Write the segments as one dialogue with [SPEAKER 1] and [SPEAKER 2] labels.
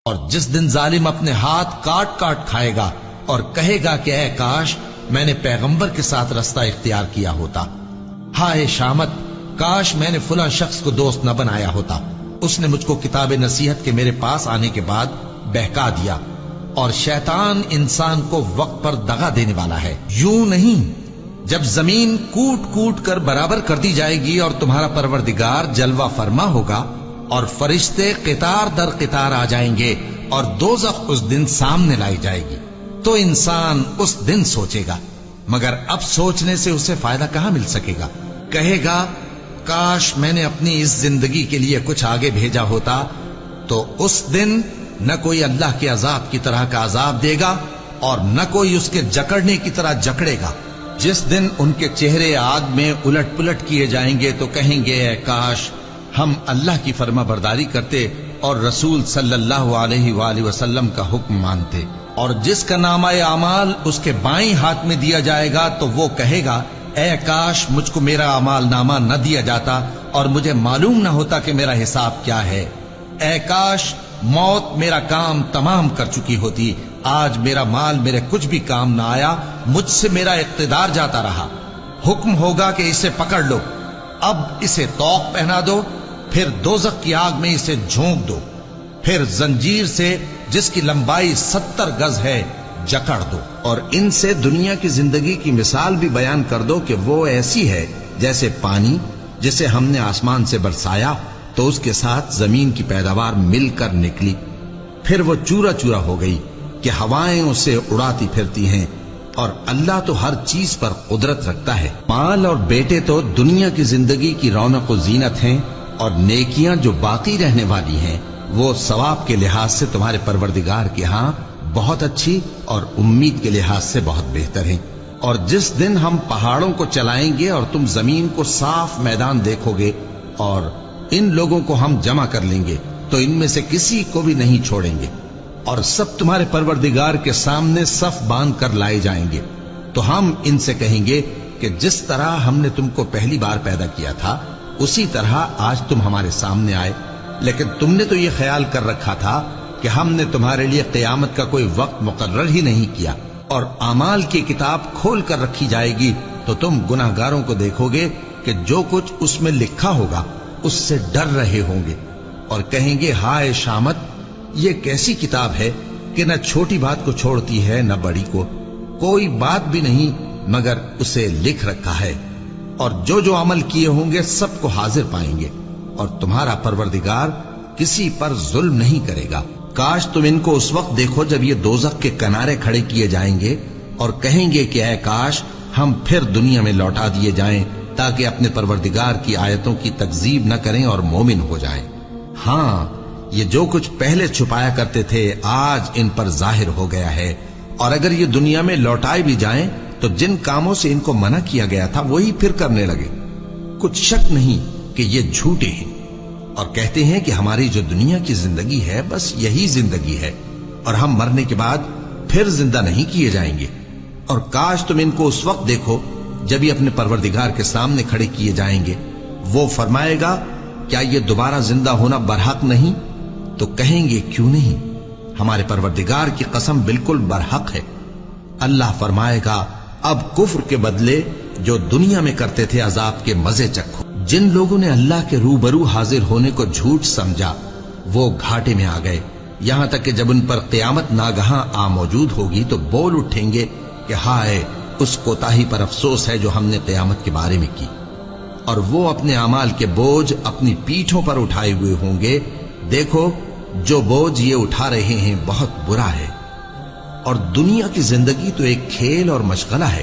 [SPEAKER 1] اور جس دن ظالم اپنے ہاتھ کاٹ کاٹ کھائے گا اور کہے گا کہ اے کاش میں نے پیغمبر کے ساتھ رستہ اختیار کیا ہوتا، ہائے شامت کاش میں نے فلاں شخص کو دوست نہ بنایا ہوتا، اس نے مجھ کو کتاب نصیحت کے میرے پاس آنے کے بعد بہکا دیا۔ اور شیطان انسان کو وقت پر دغا دینے والا ہے۔ یوں نہیں، جب زمین کوٹ کوٹ کر برابر کر دی جائے گی اور تمہارا پروردگار جلوہ فرما ہوگا اور فرشتے قطار در قطار آ جائیں گے اور دوزخ اس دن سامنے لائی جائے گی، تو انسان اس دن سوچے گا، مگر اب سوچنے سے اسے فائدہ کہاں مل سکے گا؟ کہے گا کاش میں نے اپنی اس زندگی کے لیے کچھ آگے بھیجا ہوتا، تو اس دن نہ کوئی اللہ کے عذاب کی طرح کا عذاب دے گا اور نہ کوئی اس کے جکڑنے کی طرح جکڑے گا۔ جس دن ان کے چہرے آگ میں الٹ پلٹ کیے جائیں گے تو کہیں گے اے کاش ہم اللہ کی فرما برداری کرتے اور رسول صلی اللہ علیہ وآلہ وسلم کا حکم مانتے۔ اور جس کا نامہ اعمال اس کے بائیں ہاتھ میں دیا جائے گا تو وہ کہے گا اے کاش مجھ کو میرا اعمال نامہ نہ دیا جاتا اور مجھے معلوم نہ ہوتا کہ میرا حساب کیا ہے۔ اے کاش موت میرا کام تمام کر چکی ہوتی، آج میرا مال میرے کچھ بھی کام نہ آیا، مجھ سے میرا اقتدار جاتا رہا۔ حکم ہوگا کہ اسے پکڑ لو، اب اسے طوق پہنا دو، پھر دوزخ کی آگ میں اسے جھونک دو، پھر زنجیر سے جس کی لمبائی 70 گز ہے جکڑ دو، اور ان سے دنیا کی زندگی کی مثال بھی بیان کر دو کہ وہ ایسی ہے جیسے پانی جسے ہم نے آسمان سے برسایا تو اس کے ساتھ زمین کی پیداوار مل کر نکلی، پھر وہ چورا چورا ہو گئی کہ ہوائیں اسے اڑاتی پھرتی ہیں، اور اللہ تو ہر چیز پر قدرت رکھتا ہے۔ مال اور بیٹے تو دنیا کی زندگی کی رونق و زینت ہیں، اور نیکیاں جو باقی رہنے والی ہیں وہ ثواب کے لحاظ سے تمہارے پروردگار کے ہاں بہت اچھی اور امید کے لحاظ سے بہت بہتر ہیں۔ اور جس دن ہم پہاڑوں کو چلائیں گے اور تم زمین کو صاف میدان دیکھو گے اور ان لوگوں کو ہم جمع کر لیں گے تو ان میں سے کسی کو بھی نہیں چھوڑیں گے، اور سب تمہارے پروردگار کے سامنے صف باندھ کر لائے جائیں گے، تو ہم ان سے کہیں گے کہ جس طرح ہم نے تم کو پہلی بار پیدا کیا تھا اسی طرح آج تم ہمارے سامنے آئے، لیکن تم نے تو یہ خیال کر رکھا تھا کہ ہم نے تمہارے لیے قیامت کا کوئی وقت مقرر ہی نہیں کیا، اور اعمال کی کتاب کھول کر رکھی جائے گی تو تم گناہگاروں کو دیکھو گے کہ جو کچھ اس میں لکھا ہوگا اس سے ڈر رہے ہوں گے اور کہیں گے ہائے شامت یہ کیسی کتاب ہے کہ نہ چھوٹی بات کو چھوڑتی ہے نہ بڑی کو، کوئی بات بھی نہیں مگر اسے لکھ رکھا ہے، اور جو جو عمل کیے ہوں گے سب کو حاضر پائیں گے، اور تمہارا پروردگار کسی پر ظلم نہیں کرے گا۔ کاش تم ان کو اس وقت دیکھو جب یہ دوزخ کے کنارے کھڑے کیے جائیں گے اور کہیں گے کہ اے کاش ہم پھر دنیا میں لوٹا دیے جائیں تاکہ اپنے پروردگار کی آیتوں کی تکذیب نہ کریں اور مومن ہو جائیں۔ ہاں یہ جو کچھ پہلے چھپایا کرتے تھے آج ان پر ظاہر ہو گیا ہے، اور اگر یہ دنیا میں لوٹائے بھی جائیں تو جن کاموں سے ان کو منع کیا گیا تھا وہی پھر کرنے لگے۔ کچھ شک نہیں کہ یہ جھوٹے ہیں اور کہتے ہیں کہ ہماری جو دنیا کی زندگی ہے بس یہی زندگی ہے اور ہم مرنے کے بعد پھر زندہ نہیں کیے جائیں گے۔ اور کاش تم ان کو اس وقت دیکھو جب یہ اپنے پروردگار کے سامنے کھڑے کیے جائیں گے، وہ فرمائے گا کیا یہ دوبارہ زندہ ہونا برحق نہیں؟ تو کہیں گے کیوں نہیں، ہمارے پروردگار کی قسم بالکل برحق ہے۔ اللہ فرمائے گا اب کفر کے بدلے جو دنیا میں کرتے تھے عذاب کے مزے چکھو۔ جن لوگوں نے اللہ کے روبرو حاضر ہونے کو جھوٹ سمجھا وہ گھاٹے میں آ گئے، یہاں تک کہ جب ان پر قیامت ناگہاں آ موجود ہوگی تو بول اٹھیں گے کہ ہائے اس کوتاہی پر افسوس ہے جو ہم نے قیامت کے بارے میں کی، اور وہ اپنے اعمال کے بوجھ اپنی پیٹھوں پر اٹھائے ہوئے ہوں گے، دیکھو جو بوجھ یہ اٹھا رہے ہیں بہت برا ہے، اور دنیا کی زندگی تو ایک کھیل اور مشغلہ ہے،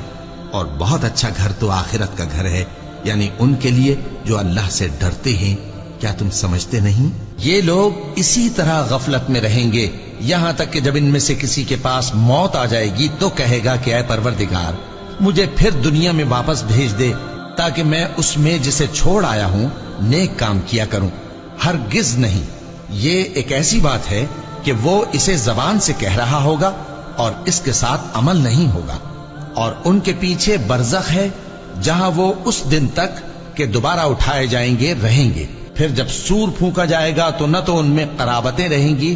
[SPEAKER 1] اور بہت اچھا گھر تو آخرت کا گھر ہے، یعنی ان کے لیے جو اللہ سے ڈرتے ہیں۔ کیا تم سمجھتے نہیں؟ یہ لوگ اسی طرح غفلت میں رہیں گے یہاں تک کہ جب ان میں سے کسی کے پاس موت آ جائے گی تو کہے گا کہ اے پروردگار مجھے پھر دنیا میں واپس بھیج دے تاکہ میں اس میں جسے چھوڑ آیا ہوں نیک کام کیا کروں۔ ہرگز نہیں، یہ ایک ایسی بات ہے کہ وہ اسے زبان سے کہہ رہا ہوگا اور اس کے ساتھ عمل نہیں ہوگا، اور ان کے پیچھے برزخ ہے جہاں وہ اس دن تک کہ دوبارہ اٹھائے جائیں گے رہیں گے۔ پھر جب سور پھونکا جائے گا تو نہ تو ان میں قرابتیں رہیں گی